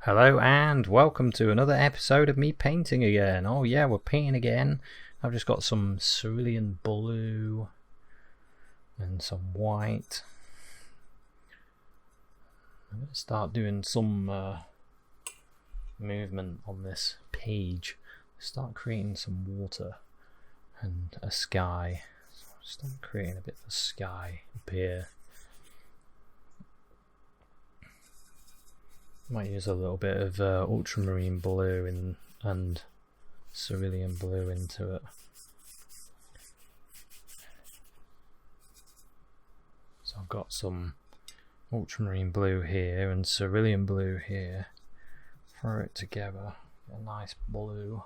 Hello and welcome to another episode of me painting again. Oh yeah, we're painting again. I've just got some cerulean blue and some white. I'm going to start doing some movement on this page. Start creating some water and a sky. So I'll start creating a bit of a sky up here. Might use a little bit of ultramarine blue and cerulean blue into it. So I've got some ultramarine blue here and cerulean blue here. Throw it together, get a nice blue.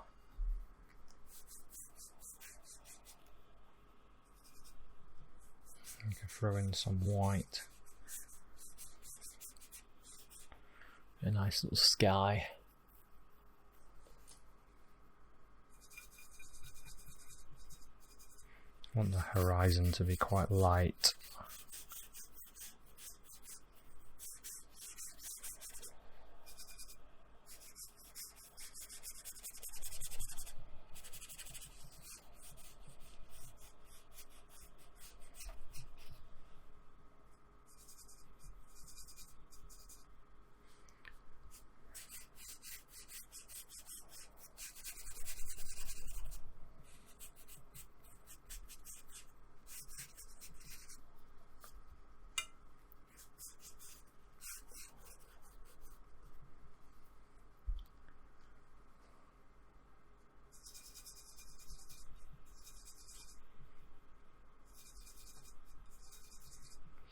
You can throw in some white. A nice little sky. I want the horizon to be quite light.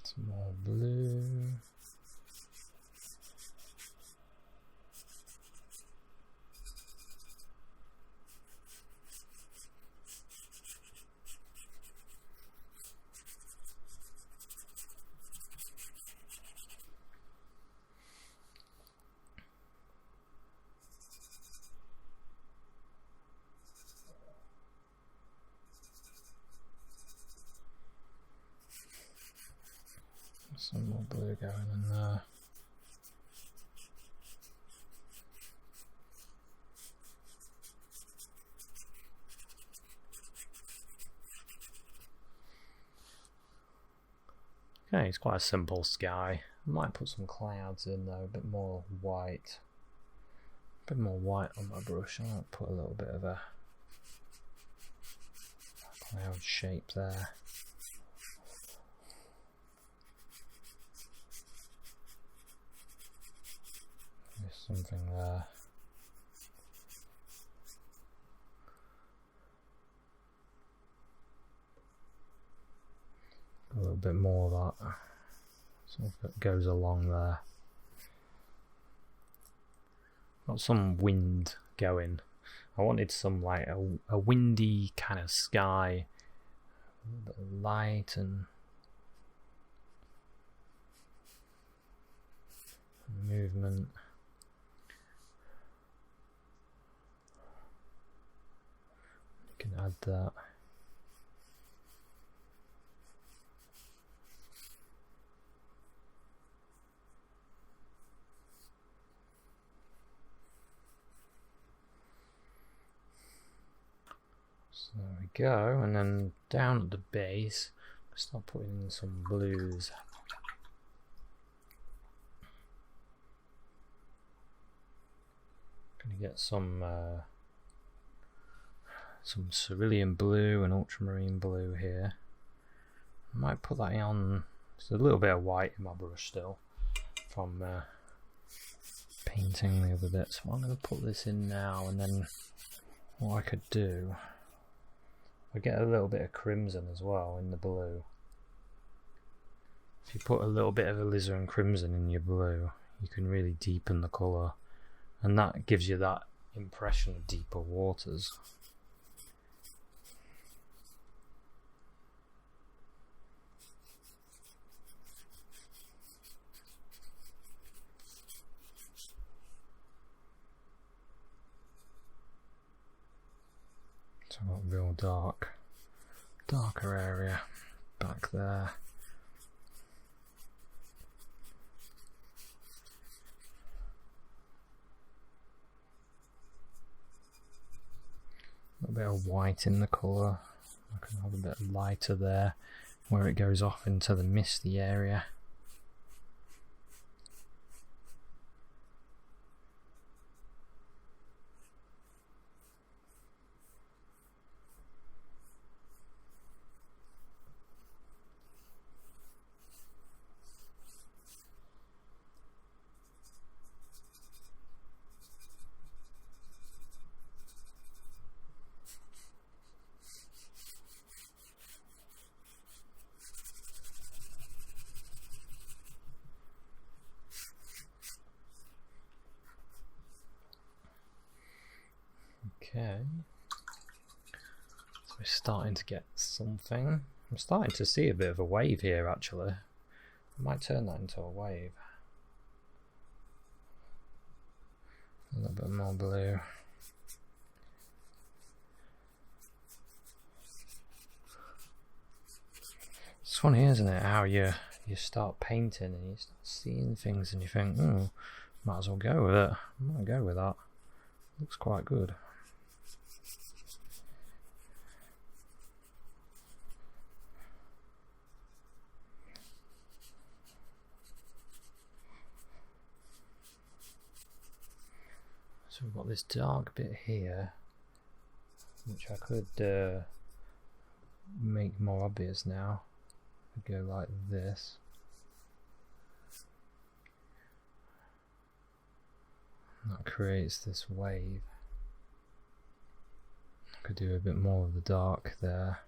Some more blue. Some more blue going in there. Okay, it's quite a simple sky. I might put some clouds in though, a bit more white. A bit more white on my brush. I might put a little bit of a cloud shape there. There's something there. A little bit more of that. Something that goes along there. Got some wind going. I wanted some like a windy kind of sky. A little bit of light and movement. You can add that. So there we go, and then down at the base, start putting in some blues. Gonna get some cerulean blue and ultramarine blue here. I might put that on. There's a little bit of white in my brush still from painting the other bit, so I'm going to put this in now, and then what I could do, I get a little bit of crimson as well in the blue. If you put a little bit of alizarin crimson in your blue, you can really deepen the colour, and that gives you that impression of deeper waters. So I've got real darker area back there. bit of white in the colour. I can have a bit lighter there where it goes off into the misty area. Okay, so we're starting to get something. I'm starting to see a bit of a wave here actually. I might turn that into a wave. A little bit more blue. It's funny, isn't it, how you start painting and you start seeing things and you think, oh, might as well go with it. I might go with that. Looks quite good. So we've got this dark bit here, which I could make more obvious now. I'd go like this. That creates this wave. I could do a bit more of the dark there.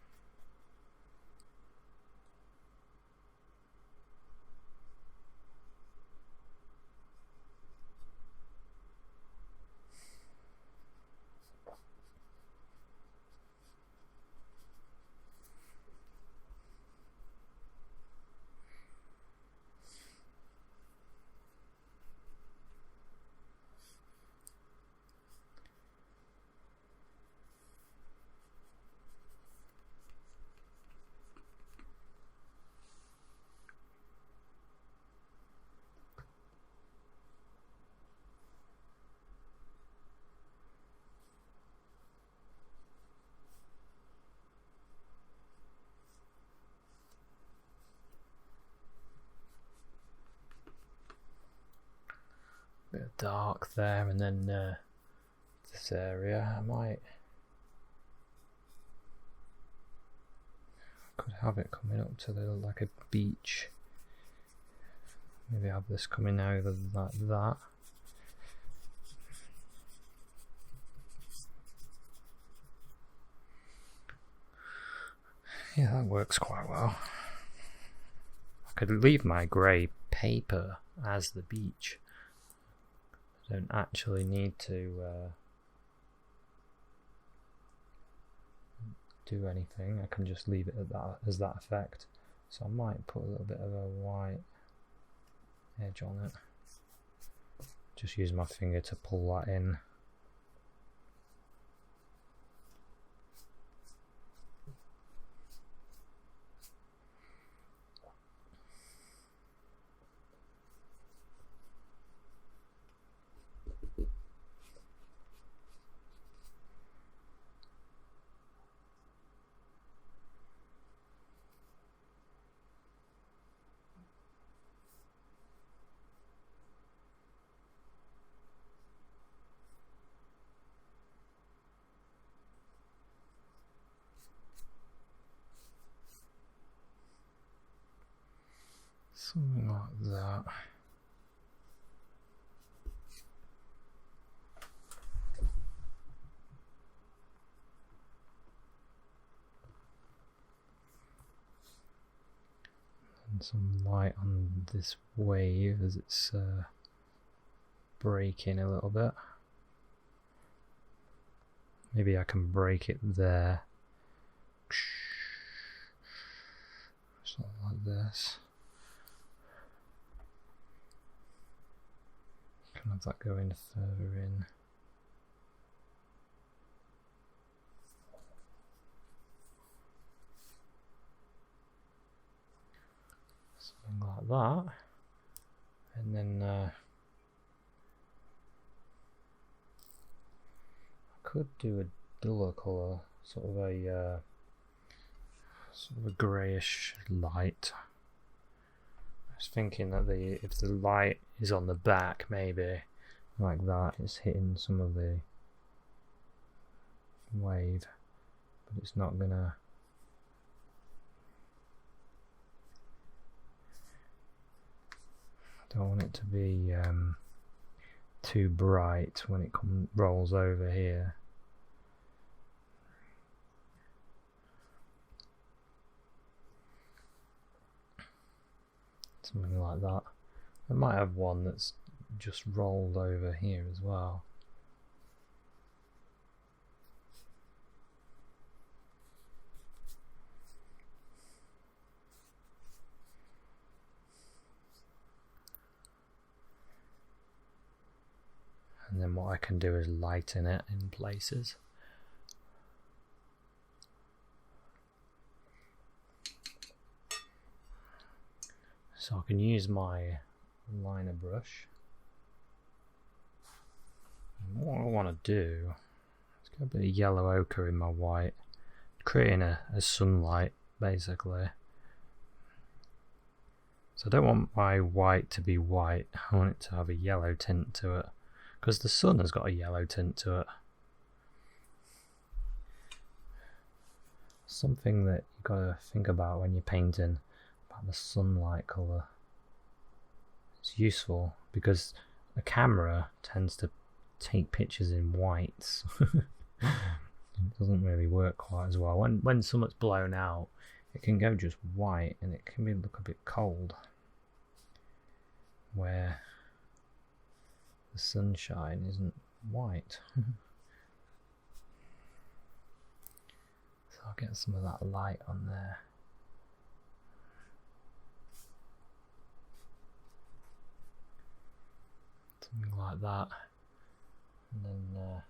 Bit of dark there, and then this area I could have it coming up to like a beach. Maybe have this coming over like that. Yeah, that works quite well. I could leave my grey paper as the beach. I don't actually need to do anything. I can just leave it at that as that effect. So I might put a little bit of a white edge on it. Just use my finger to pull that in. Something like that. And some light on this wave as it's breaking a little bit. Maybe I can break it there. Something like this. Can have that going further in. Something like that. And then I could do a duller colour sort of a greyish light. I was thinking that if the light is on the back, maybe like that, it's hitting some of the wave, but it's not gonna. I don't want it to be too bright when it rolls over here. Something like that. I might have one that's just rolled over here as well. And then what I can do is lighten it in places. So I can use my liner brush. And what I want to do is get a bit of yellow ochre in my white, creating a sunlight basically. So I don't want my white to be white, I want it to have a yellow tint to it, because the sun has got a yellow tint to it. Something that you've got to think about when you're painting, about the sunlight colour. It's useful because a camera tends to take pictures in whites. It doesn't really work quite as well. When something's blown out, it can go just white and it can look a bit cold, where the sunshine isn't white. So I'll get some of that light on there. Something like that. And then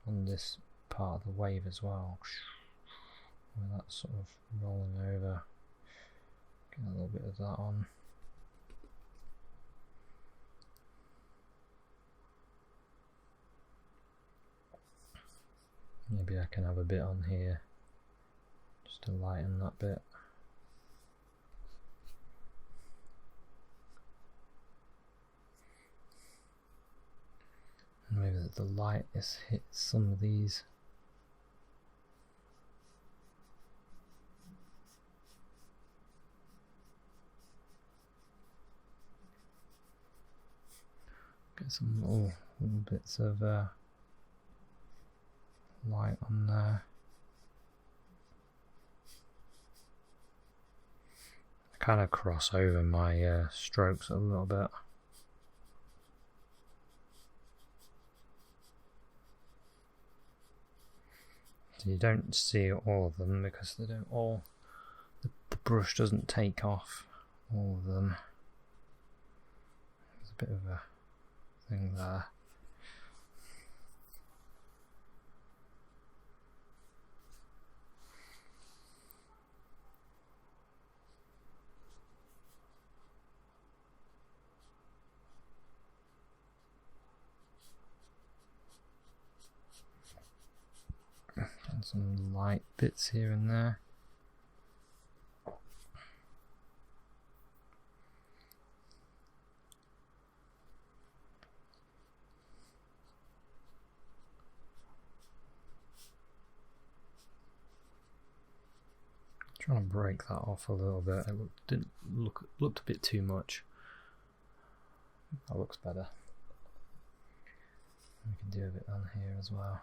on this part of the wave as well, where that's sort of rolling over, get a little bit of that on. Maybe I can have a bit on here just to lighten that bit. And maybe that the light has hit some of these. Get some little bits of light on there. I kind of cross over my strokes a little bit. So you don't see all of them because they don't all, the brush doesn't take off all of them. There's a bit of a thing there. And some light bits here and there. Trying to break that off a little bit. It looked a bit too much. That looks better. We can do a bit on here as well.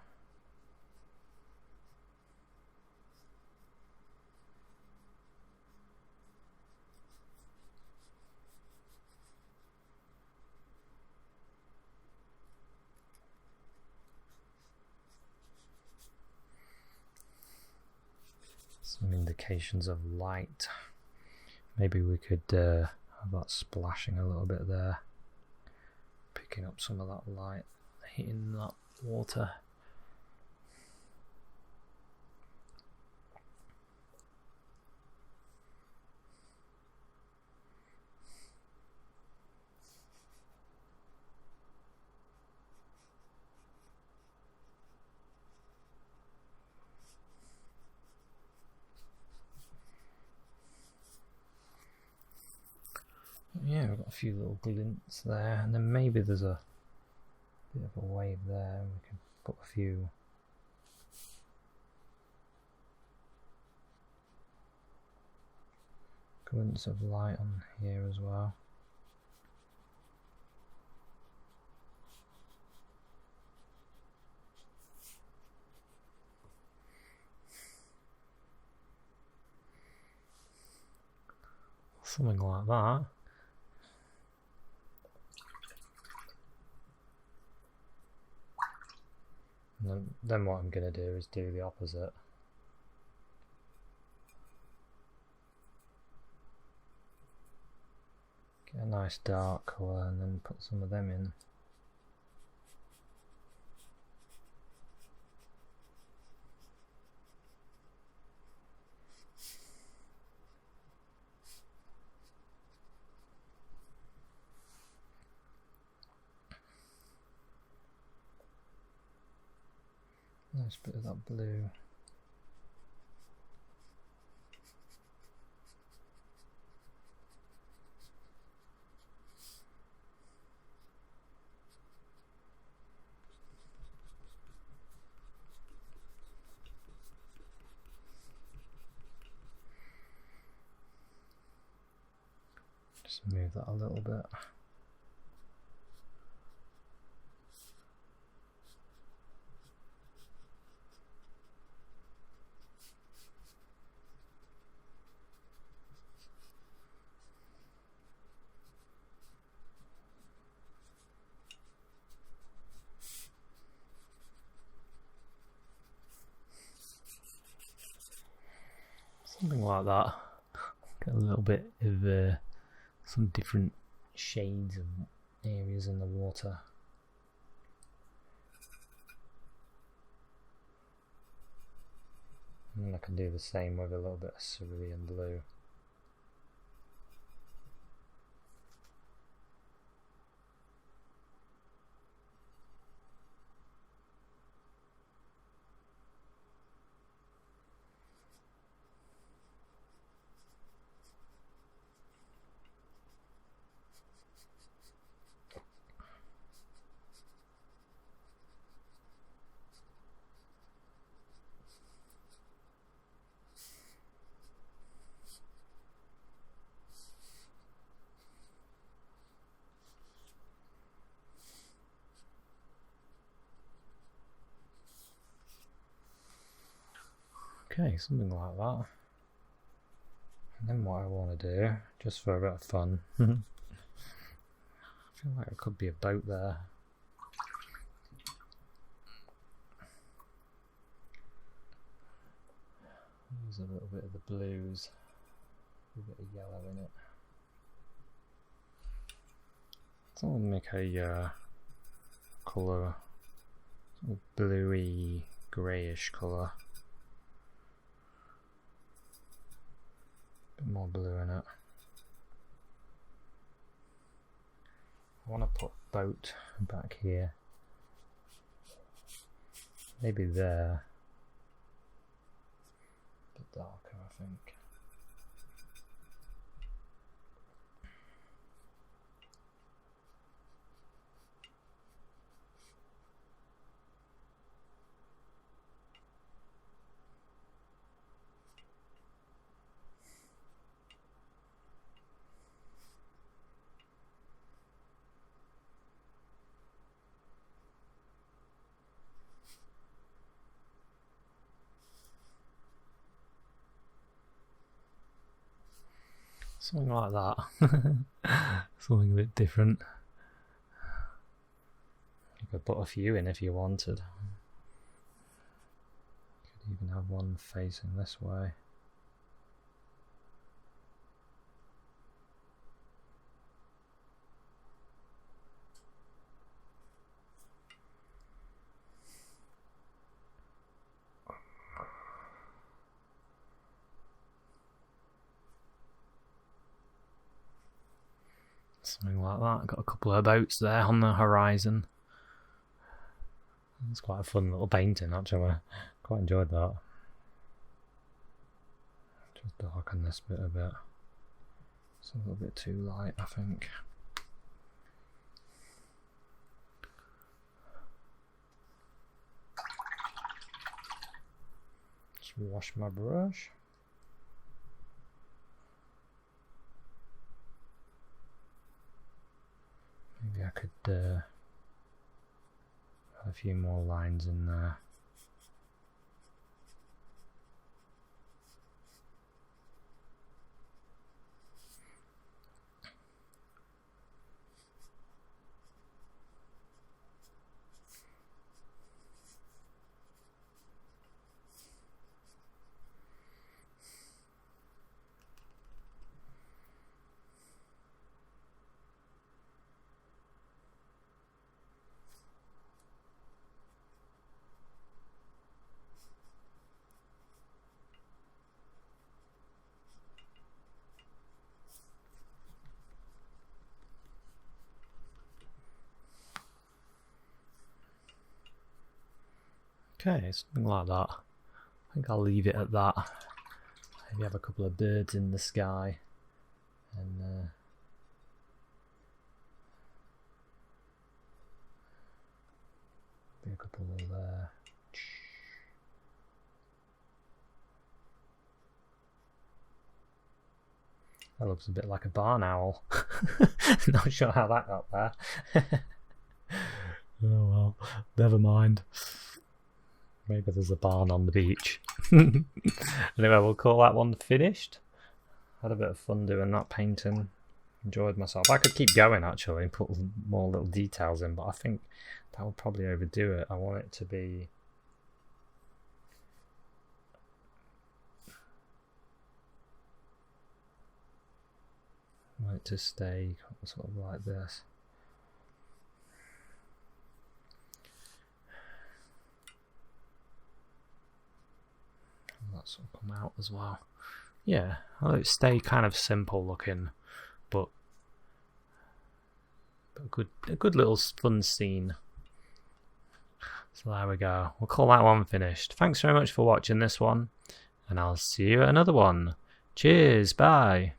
Some indications of light. Maybe we could have that splashing a little bit there, picking up some of that light, hitting that water. Yeah, we've got a few little glints there, and then maybe there's a bit of a wave there. We can put a few glints of light on here as well. Something like that. And then what I'm going to do is do the opposite. Get a nice dark colour and then put some of them in. Nice bit of that blue. Just move that a little bit. Something like that. Get a little bit of some different shades of areas in the water. And then I can do the same with a little bit of cerulean blue. Okay, something like that. And then what I want to do, just for a bit of fun, I feel like there could be a boat there. Use a little bit of the blues, a bit of yellow in it. So I'll make a colour, sort of bluey, greyish colour. Bit more blue in it. I want to put boat back here. Maybe there. A bit darker, I think. Something like that. Something a bit different. You could put a few in if you wanted. You could even have one facing this way. Something like that. Got a couple of boats there on the horizon. It's quite a fun little painting actually. Quite enjoyed that. Just darken this bit a bit. It's a little bit too light, I think. Just wash my brush. Maybe I could add a few more lines in there. Okay, something like that. I think I'll leave it at that. Maybe have a couple of birds in the sky and maybe a couple there. That looks a bit like a barn owl. Not sure how that got there. Oh well, never mind. Maybe there's a barn on the beach. Anyway, we'll call that one finished. Had a bit of fun doing that painting. Enjoyed myself. I could keep going actually and put more little details in, but I think that would probably overdo it. I want it to be to stay sort of like this. That's will come out as well. Yeah, I'll let it stay kind of simple looking, but a good little fun scene. So there we go. We'll call that one finished. Thanks very much for watching this one, and I'll see you at another one. Cheers, bye.